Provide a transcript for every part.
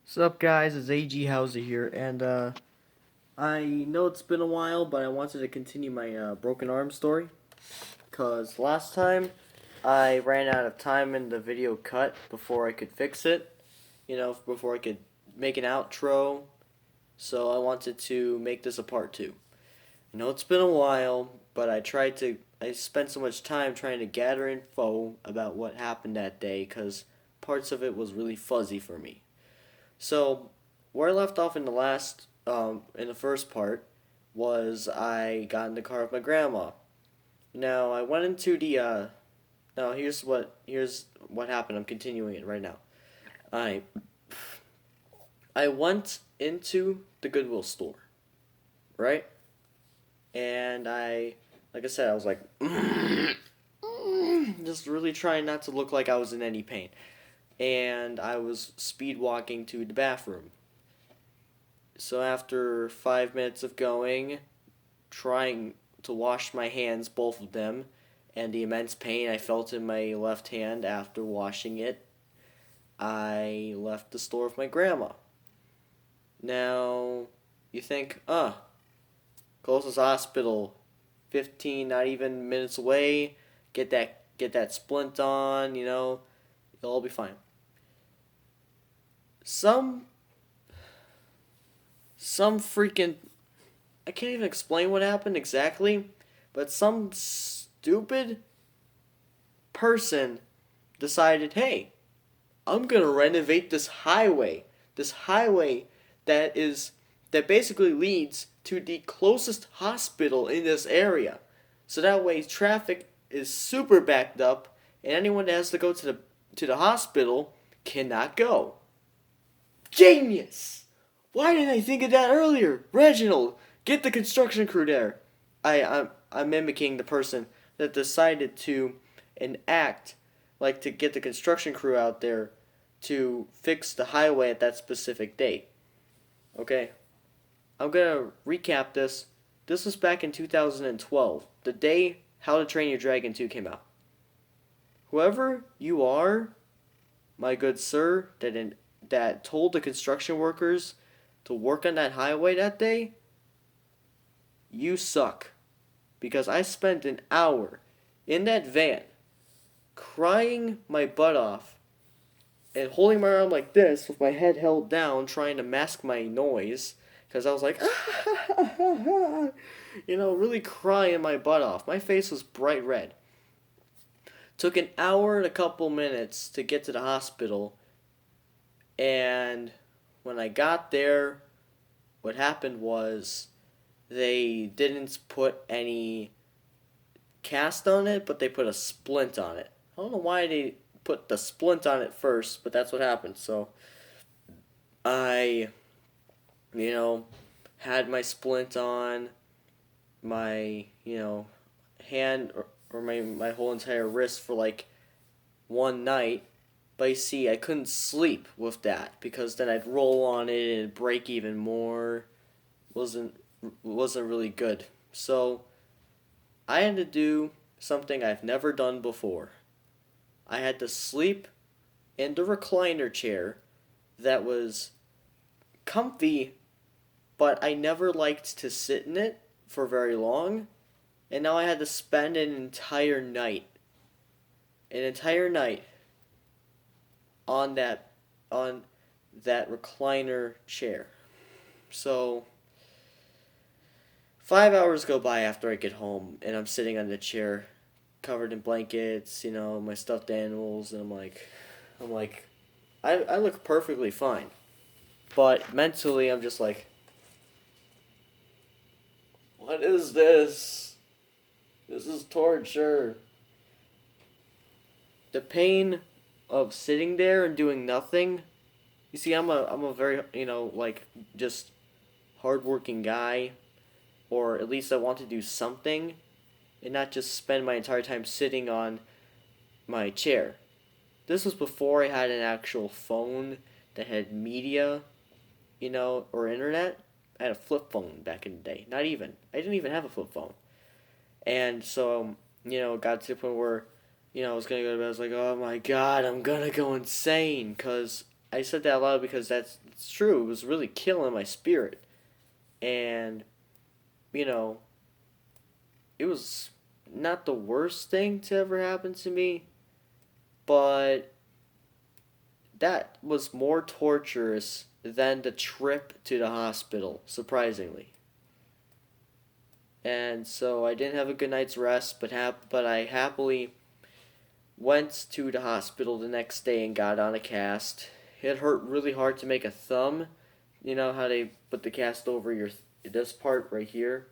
What's up, guys? It's AG Hauser here, and I know it's been a while, but I wanted to continue my broken arm story. Because last time I ran out of time in the video cut before I could fix it, before I could make an outro, so I wanted to make this a part two. I know it's been a while, but I spent so much time trying to gather info about what happened that day, because parts of it was really fuzzy for me. So, where I left off in the first part, was I got in the car with my grandma. Now I went into now here's what happened. I'm continuing it right now. I I went into the Goodwill store, right? And like I said, I was like, just really trying not to look like I was in any pain. And I was speed walking to the bathroom. So after 5 minutes of going, trying to wash my hands, both of them, and the immense pain I felt in my left hand after washing it, I left the store with my grandma. Now, you think, closest hospital, 15, not even minutes away, get that splint on, it'll all be fine. Some some freaking I can't even explain what happened exactly, but some stupid person decided, hey, I'm gonna renovate this highway. This highway that basically leads to the closest hospital in this area. So that way traffic is super backed up and anyone that has to go to the hospital cannot go. Genius! Why didn't I think of that earlier? Reginald, get the construction crew there. I'm mimicking the person that decided to enact, like to get the construction crew out there to fix the highway at that specific date. Okay, I'm gonna recap this. This was back in 2012, the day How to Train Your Dragon 2 came out. Whoever you are, my good sir, that told the construction workers to work on that highway that day, you suck. Because I spent an hour in that van crying my butt off and holding my arm like this with my head held down trying to mask my noise because I was like really crying my butt off. My face was bright red. Took an hour and a couple minutes to get to the hospital, and when I got there, what happened was they didn't put any cast on it, but they put a splint on it. I don't know why they put the splint on it first, but that's what happened. So I, you know, had my splint on my, hand or my whole entire wrist for like one night. But you see, I couldn't sleep with that because then I'd roll on it and it'd break even more. wasn't wasn't really good. So I had to do something I've never done before. I had to sleep in the recliner chair that was comfy, but I never liked to sit in it for very long. And now I had to spend an entire night on that recliner chair. So 5 hours go by after I get home, and I'm sitting on the chair, covered in blankets, my stuffed animals, and I look perfectly fine, but mentally I'm just like, what is this? This is torture. The pain of sitting there and doing nothing. You see, I'm a very just hardworking guy, or at least I want to do something, and not just spend my entire time sitting on my chair. This was before I had an actual phone that had media, or internet. I had a flip phone back in the day. Not even. I didn't even have a flip phone. And so, it got to the point where, I was going to go to bed. I was like, oh my God, I'm going to go insane. Because I said that a lot because that's it's true. It was really killing my spirit, and you know, it was not the worst thing to ever happen to me, but that was more torturous than the trip to the hospital, surprisingly. And so I didn't have a good night's rest, but I happily went to the hospital the next day and got on a cast. It hurt really hard to make a thumb. You know how they put the cast over your this part right here,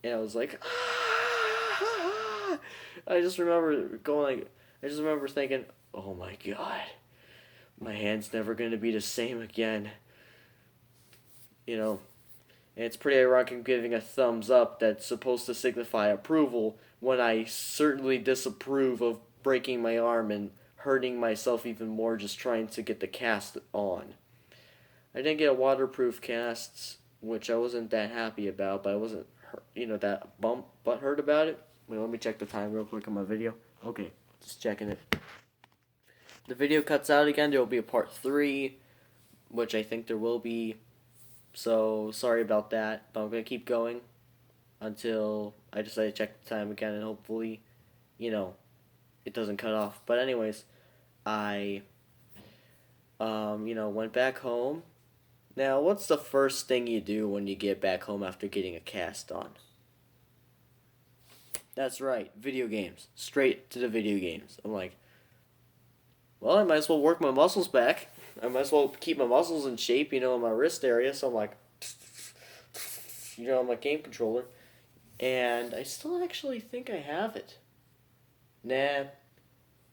and I was like, I just remember going like, I just remember thinking, oh my god, my hand's never gonna be the same again. You know, and it's pretty ironic I'm giving a thumbs up that's supposed to signify approval when I certainly disapprove of breaking my arm and hurting myself even more just trying to get the cast on. I didn't get a waterproof cast, which I wasn't that happy about, but I wasn't, that butt hurt about it. Wait, let me check the time real quick on my video. Okay, just checking it. The video cuts out again. There will be a part 3, which I think there will be. So, sorry about that, but I'm going to keep going until I decide to check the time again, and hopefully, it doesn't cut off. But anyways, I, went back home. Now, what's the first thing you do when you get back home after getting a cast on? That's right, video games. Straight to the video games. I'm like, well, I might as well work my muscles back. I might as well keep my muscles in shape, in my wrist area. So I'm like, on my game controller. And I still actually think I have it. Nah, it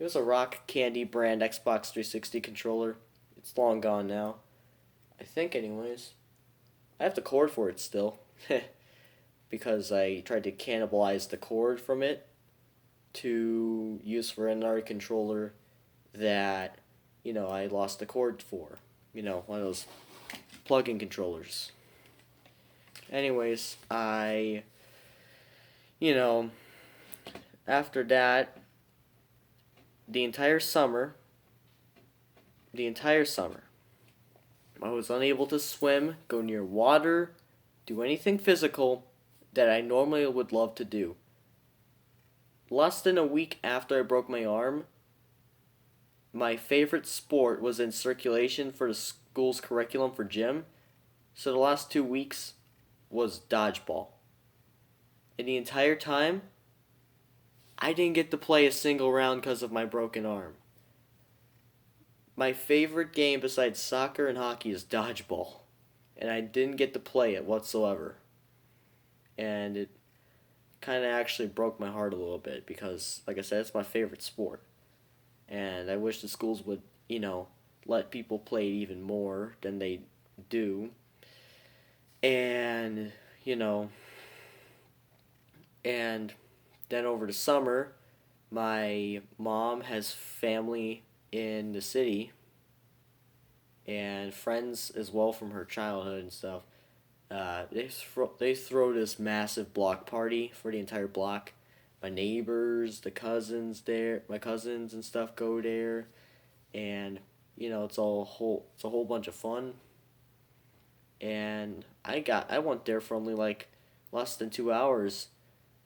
was a Rock Candy brand Xbox 360 controller. It's long gone now. I think, anyways. I have the cord for it still. Because I tried to cannibalize the cord from it to use for another controller that, I lost the cord for. One of those plug-in controllers. Anyways, after that, the entire summer, I was unable to swim, go near water, do anything physical that I normally would love to do. Less than a week after I broke my arm, my favorite sport was in circulation for the school's curriculum for gym. So the last 2 weeks was dodgeball. And the entire time, I didn't get to play a single round because of my broken arm. My favorite game besides soccer and hockey is dodgeball. And I didn't get to play it whatsoever. And it kind of actually broke my heart a little bit because, like I said, it's my favorite sport. And I wish the schools would, let people play it even more than they do. And, and then over the summer, my mom has family in the city and friends as well from her childhood and stuff. They throw this massive block party for the entire block. My neighbors, my cousins and stuff go there, and it's a whole bunch of fun. And I went there for only like less than 2 hours.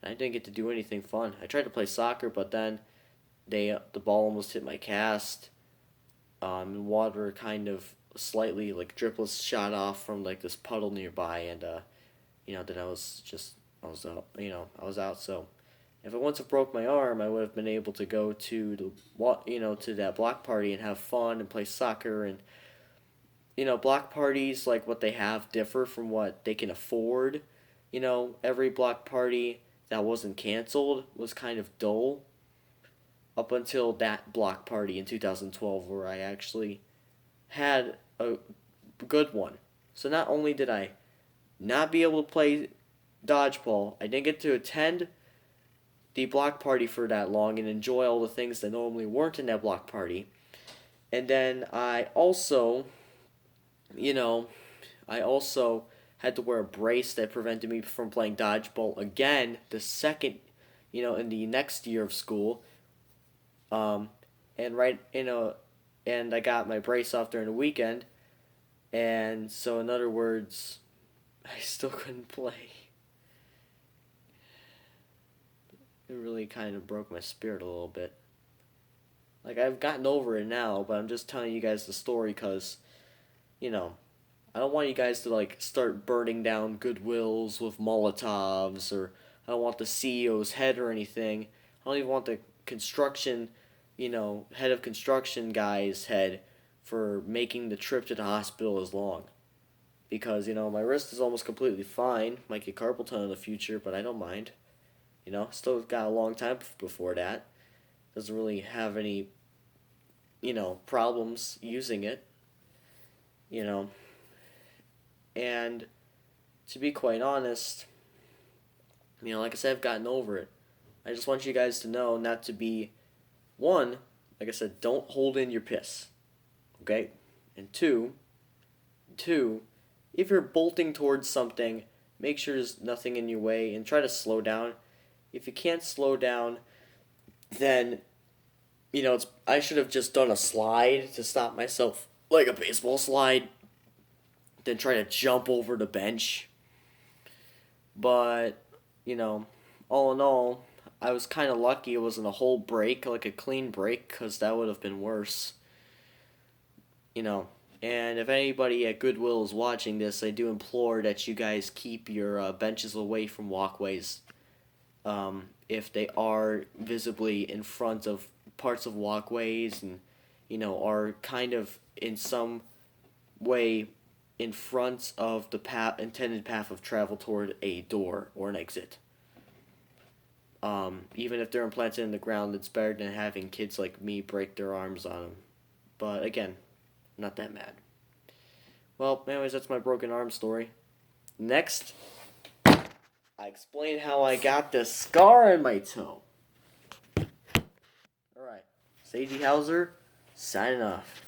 I didn't get to do anything fun. I tried to play soccer, but then the ball almost hit my cast. And water kind of slightly like driplets shot off from like this puddle nearby, and then I was out. I was out. So if I once have broke my arm, I would have been able to go to to that block party and have fun and play soccer. And block parties like what they have differ from what they can afford. Every block party that wasn't canceled was kind of dull up until that block party in 2012 where I actually had a good one. So not only did I not be able to play dodgeball, I didn't get to attend the block party for that long and enjoy all the things that normally weren't in that block party. And then I also had to wear a brace that prevented me from playing dodgeball again the second, in the next year of school. And I got my brace off during the weekend, And so, in other words, I still couldn't play. It really kind of broke my spirit a little bit. Like, I've gotten over it now, but I'm just telling you guys the story because, you know, I don't want you guys to, like, start burning down Goodwills with Molotovs, or I don't want the CEO's head or anything. I don't even want the construction, head of construction guy's head for making the trip to the hospital as long. Because, my wrist is almost completely fine. Might get carpal tunnel in the future, but I don't mind. Still got a long time before that. Doesn't really have any, problems using it. You know, and to be quite honest, like I said, I've gotten over it. I just want you guys to know not to be, one, like I said, don't hold in your piss. Okay? And two, if you're bolting towards something, make sure there's nothing in your way and try to slow down. If you can't slow down, then, I should have just done a slide to stop myself, like a baseball slide, then try to jump over the bench. But, all in all, I was kind of lucky it wasn't a whole break, like a clean break, because that would have been worse. And if anybody at Goodwill is watching this, I do implore that you guys keep your benches away from walkways. If they are visibly in front of parts of walkways and, are kind of in some way in front of the intended path of travel toward a door or an exit. Even if they're implanted in the ground, it's better than having kids like me break their arms on them. But again, not that mad. Well, anyways, that's my broken arm story. Next, I explain how I got the scar in my toe. Alright, Seiji Hauser, signing off.